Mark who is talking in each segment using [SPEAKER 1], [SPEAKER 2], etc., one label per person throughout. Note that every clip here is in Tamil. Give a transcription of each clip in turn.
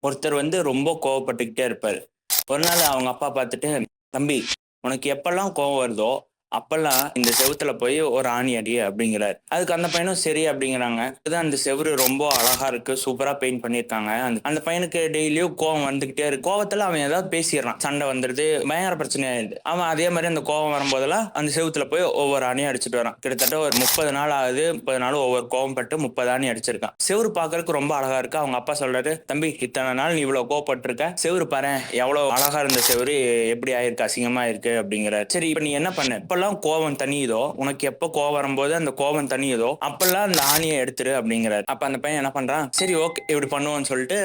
[SPEAKER 1] ஒருத்தர் வந்து ரொம்ப கோவப்பட்டுக்கிட்டே இருப்பாரு. ஒரு நாள் அவங்க அப்பா பார்த்துட்டு, "தம்பி, உனக்கு எப்பல்லாம் கோவம் வருதோ, அப்பல்லாம் இந்த செவுத்துல போய் ஒரு ஆணி அடி" அப்படிங்கிறாரு. அதுக்கு அந்த பையனும் சரி அப்படிங்கிறாங்க. இதுதான் அந்த செவுரு ரொம்ப அழகா இருக்கு. சூப்பரா பெயிண்ட் பண்ணியிருக்காங்க. அந்த அந்த பையனுக்கு டெய்லியும் கோவம் வந்துகிட்டே இருக்கு. கோவத்துல அவன் ஏதாவது பேசிடுறான். சண்டை வந்துருது. பயங்கர பிரச்சனை ஆயிடுது. அவன் அதே மாரி அந்த கோவம் வரும்போதெல்லாம் அந்த செவுத்துல போய் ஒவ்வொரு ஆணியா அடிச்சுட்டு வரான். கிட்டத்தட்ட ஒரு 30 நாள் ஆகுது. 30 நாளும் ஒவ்வொரு கோவம் பட்டு 30 ஆணி அடிச்சிருக்கான். செவுரு பார்க்கறதுக்கு ரொம்ப அழகா இருக்கு. அவங்க அப்பா சொல்றாரு, "தம்பி, இத்தனை நாள் நீ இவ்வளவு கோவப்பட்டிருக்க. செவுரு பாரேன், எவ்வளவு அழகா இருந்த செவுரு எப்படி ஆயிருக்கு, அசிங்கமா இருக்கு" அப்படிங்கிறார். சரி, இப்ப நீ என்ன பண்ண? இப்பெல்லாம் கோவம் தணியுதோ, உனக்கு எப்ப கோவம் வரும்போது அந்த கோவம் தணியுதோ அப்பெல்லாம் அந்த ஆணியை எடுத்துரு அப்படிங்கிறாரு. அப்ப அந்த பையன் என்ன பண்றான், சரி ஓகே இப்படி பண்ணுவோம்னு சொல்லிட்டு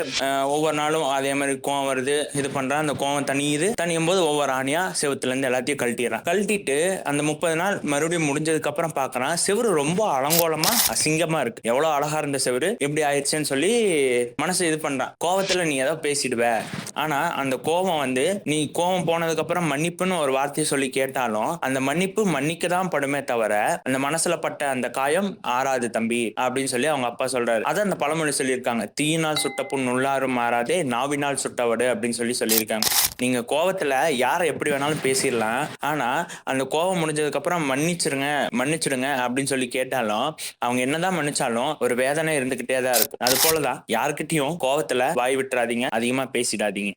[SPEAKER 1] ஒவ்வொரு நாளும் அதே மாதிரி கோவம் வருது, இது பண்றான். அந்த கோவம் தணியுது. தணியும் போது ஒவ்வொரு ஆணியா செவுத்துல இருந்து எல்லாத்தையும் கழட்டிடுறான். கழட்டிட்டு அந்த 30 நாள் மறுபடியும் முடிஞ்சதுக்கு அப்புறம் பாக்குறான், செவுரு ரொம்ப அலங்கோலமா அசிங்கமா இருக்கு. எவ்வளவு அழகா இருந்த செவுரு எப்படி ஆயிடுச்சுன்னு சொல்லி மனசு இது பண்றான். கோவத்துல நீ ஏதோ பேசிடுவ, ஆனா அந்த கோவம் வந்து நீ கோவம் போனதுக்கு அப்புறம் மன்னிப்புன்னு ஒரு வார்த்தையை சொல்லி கேட்டாலும் அந்த மன்னிப்பு மன்னிக்க தான் படுமே தவிர அந்த மனசுல பட்ட அந்த காயம் ஆறாது தம்பி அப்படின்னு சொல்லி அவங்க அப்பா சொல்றாரு. அதான் அந்த பழமொழி சொல்லியிருக்காங்க, தீயினால் சுட்ட புண் உள்ளாரும் மாறாதே, நாவினால் சுட்டவடு அப்படின்னு சொல்லியிருக்காங்க. நீங்க கோவத்துல யாரை எப்படி வேணாலும் பேசிடலாம், ஆனா அந்த கோவம் முடிஞ்சதுக்கு அப்புறம் மன்னிச்சிருங்க மன்னிச்சிடுங்க அப்படின்னு சொல்லி கேட்டாலும் அவங்க என்னதான் மன்னிச்சாலும் ஒரு வேதனை இருந்துகிட்டே தான் இருக்கும். அது போலதான் யாருக்கிட்டையும் கோவத்துல வாய் விட்டுறாதீங்க, அதிகமா பேசிடாதீங்க.